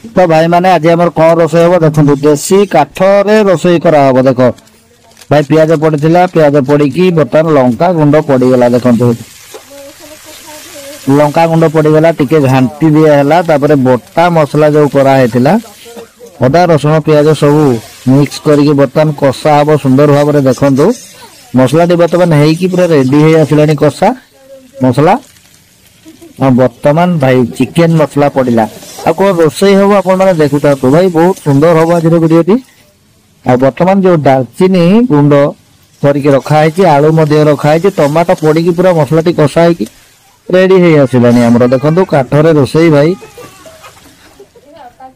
तो भाई माने आज आम कौन रोषे हम देखो देशी काठरे रोषे करा देख भाई पियाज पड़ा पियाज पड़ी बर्तमान लंका गुंड पड़गला देखो लंका गुंड पड़गला टिके घाटी दिया बटा मसला जो कराई अदा रसुण पियाज सब मिक्स करके बर्तमान कषा हम सुंदर भाव में देखु मसला बर्तमान पूरा रेडी हो आसला कषा मसला बर्तमान भाई चिकेन मसला पड़ा आ कौन रोषे हम आप देखु भाई बहुत सुंदर हम आज वीडियो आ बर्तमान जो दालचीनी गुंड करके रखाई आलू रखाई टमाटो पड़ी पूरा मसला टी कषाई रेडी हो आसलानी आमर देखो काठरे रोषे भाई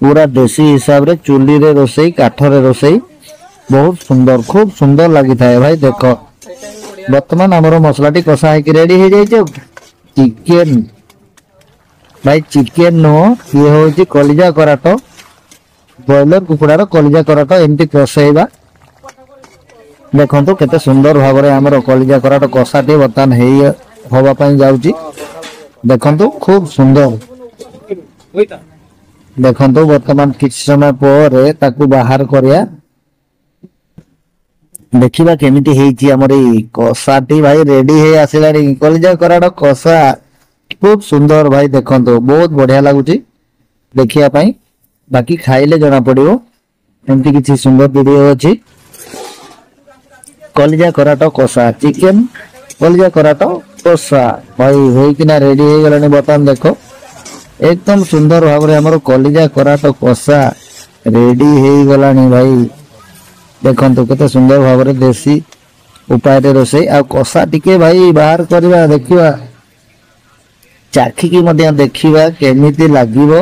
पूरा देसी हिसाब रे चुली रे रोषे काठरे रोषे बहुत सुंदर खूब सुंदर लगी था भाई देख बर्तमान आमर मसला टी कषाई रेडी हो जाए चिकेन भाई चिकेन नुह ये हूँ कलिजा कराट ब्रॉयलर कुकुड़ार कलिजा कराट एमती कषाइबा देखो केते सुंदर भाव में आमर कलिजा कराट कषाटी बर्तमान होवाई जाऊँगी देखो खूब सुंदर देखो बर्तमान किछ समय पर ताकू बाहर करिया देखिबा केमिति हेची हमर ई कषाटी भाई रेडी हे आसिलानी कलिजा कराट कषा खूब सुंदर भाई देखो बहुत बढ़िया लगुच देखिया पाई बाकी खाइले जना पड़ो एमती किसी सुंदर वीडियो अच्छी कलिजा कराट कषा चिकेन कलिजा कराट कषा भाई होइकिना रेडी हो गलानी बर्तमान देखो एकदम सुंदर भाव में हमर कलिजा कराट कषा रेडी हो गलानी भाई देखो केते सुंदर भाव में देसी उपाय रोषे आ कषा टिके भाई बाहर करवा देखिवा चाखिकी देखा केमिति लागिबो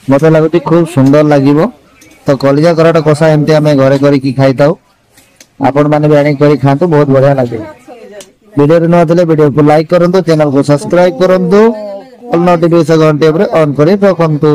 मते लगुच खूब सुंदर लागिबो तो कलिजा कराट कषा एमती आम घरे करके खाई थाउ आपण माने भी आनी खातु बहुत बढ़िया लगे वीडियो नुआ थे वीडियो को लाइक करंतु चैनल को सब्सक्राइब करंतु ऑल नोटिफिकेशन घंटे ऑन कर रखंतु।